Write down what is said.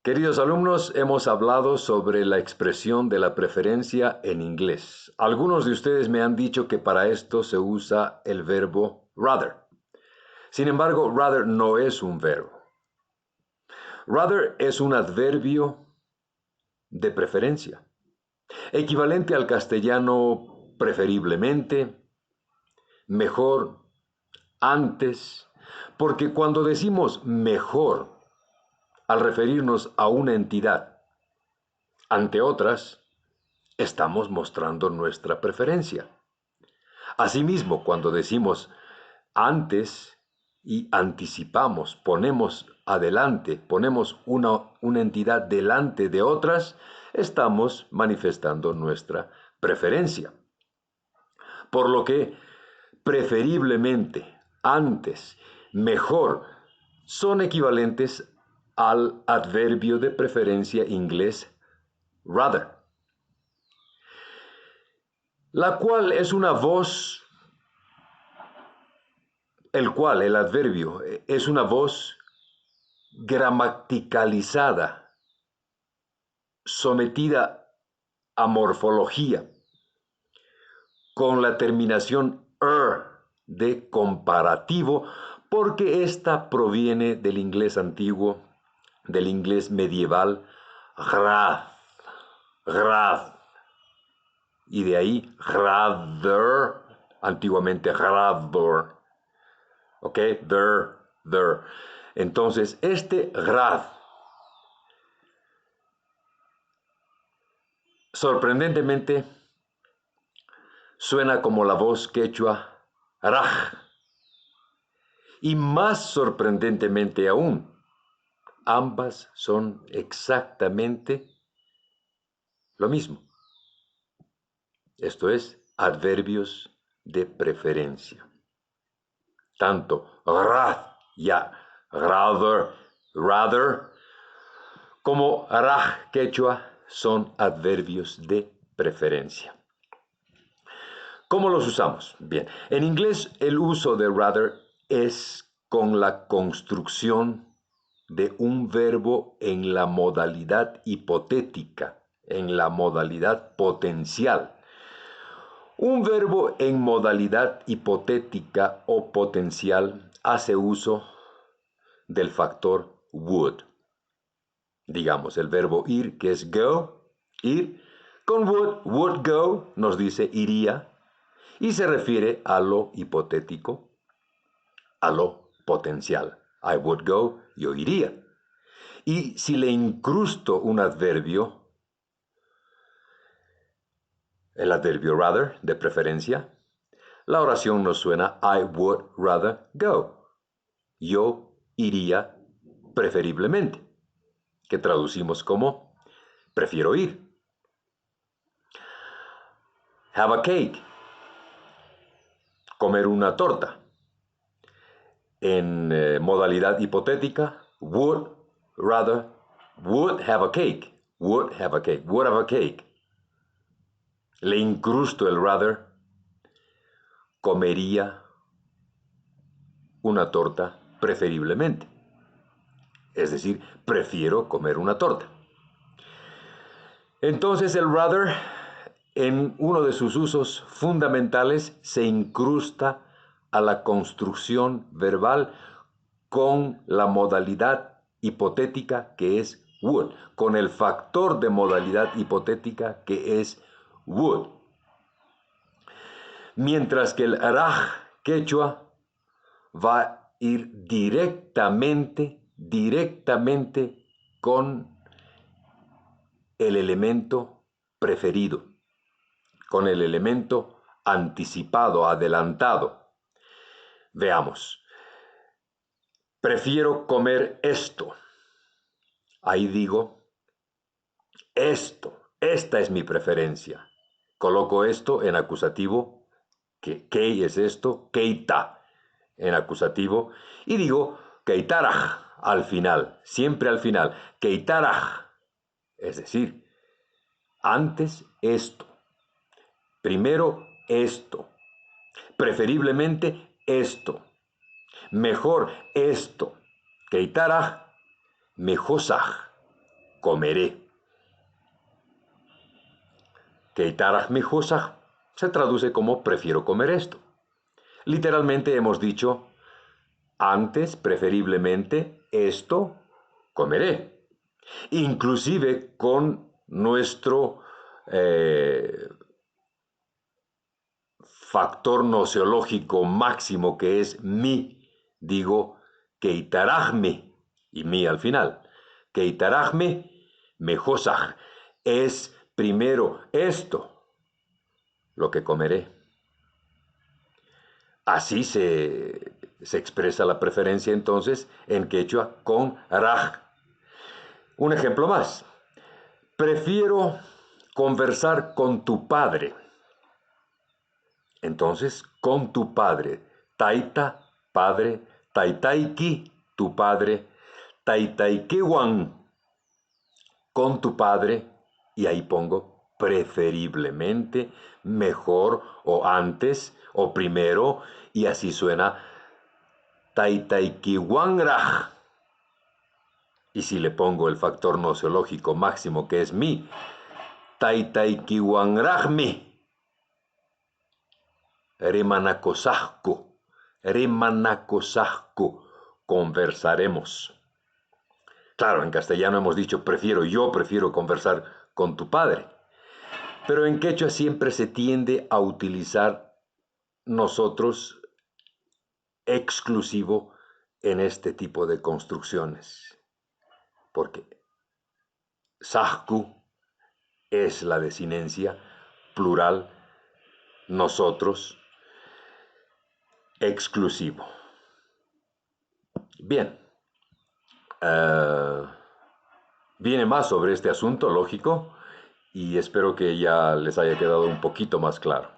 Queridos alumnos, hemos hablado sobre la expresión de la preferencia en inglés. Algunos de ustedes me han dicho que para esto se usa el verbo rather. Sin embargo, rather no es un verbo. Rather es un adverbio de preferencia, equivalente al castellano preferiblemente, mejor, antes, porque cuando decimos mejor, al referirnos a una entidad ante otras, estamos mostrando nuestra preferencia. Asimismo, cuando decimos antes y anticipamos, ponemos adelante, ponemos una entidad delante de otras, estamos manifestando nuestra preferencia. Por lo que preferiblemente, antes, mejor, son equivalentes al adverbio de preferencia inglés rather, la cual es una voz, el adverbio, es una voz gramaticalizada, sometida a morfología, con la terminación de comparativo, porque ésta proviene del inglés antiguo, del inglés medieval, grad, y de ahí rather, antiguamente rather, ¿ok? There. Entonces, este grad, sorprendentemente, suena como la voz quechua raj, y más sorprendentemente aún, ambas son exactamente lo mismo. Esto es, adverbios de preferencia. Tanto rad, ya, rather, como raj quechua son adverbios de preferencia. ¿Cómo los usamos? Bien, en inglés el uso de rather es con la construcción de un verbo en la modalidad hipotética, en la modalidad potencial. Un verbo en modalidad hipotética o potencial hace uso del factor would. Digamos, el verbo ir, que es go, ir, con would go, nos dice iría, y se refiere a lo hipotético, a lo potencial. I would go, yo iría. Y si le incrusto un adverbio, el adverbio rather, de preferencia, la oración nos suena I would rather go. Yo iría preferiblemente, que traducimos como prefiero ir. Have a cake. Comer una torta. En modalidad hipotética, would have a cake. Would have a cake. Would have a cake. Le incrusto el rather. Comería una torta preferiblemente. Es decir, prefiero comer una torta. Entonces el rather, en uno de sus usos fundamentales, se incrusta a la construcción verbal con la modalidad hipotética que es would, con el factor de modalidad hipotética que es would. Mientras que el raj quechua va a ir directamente con el elemento preferido, con el elemento anticipado, adelantado. Veamos. Prefiero comer esto. Ahí digo, esta es mi preferencia. Coloco esto en acusativo, que es esto, keita, en acusativo, y digo, keitaraj, al final, siempre al final, keitaraj, es decir, antes esto, primero esto, preferiblemente esto, mejor esto, keitaraj, mejosaj. comeré. Keitaraj mihusaj se traduce como prefiero comer esto. Literalmente hemos dicho antes, preferiblemente, esto comeré. Inclusive con nuestro factor noseológico máximo que es mi, digo keitarajme y mi al final. Keitarajme mejosaj es primero esto lo que comeré. Así se expresa la preferencia entonces en quechua con raj. Un ejemplo más. Prefiero conversar con tu padre. Entonces, con tu padre. Taita, padre. Taitaiki, tu padre. Taitaikiwan, con tu padre. Y ahí pongo preferiblemente, mejor o antes o primero. Y así suena Taitaikiwanraj. Y si le pongo el factor noseológico máximo que es mi, Taitaikiwanrajmi. Remanacosajco, conversaremos. Claro, en castellano hemos dicho yo prefiero conversar con tu padre. Pero en quechua siempre se tiende a utilizar nosotros exclusivo en este tipo de construcciones. Porque sajku es la desinencia plural, nosotros, exclusivo. Bien. Viene más sobre este asunto, lógico, y espero que ya les haya quedado un poquito más claro.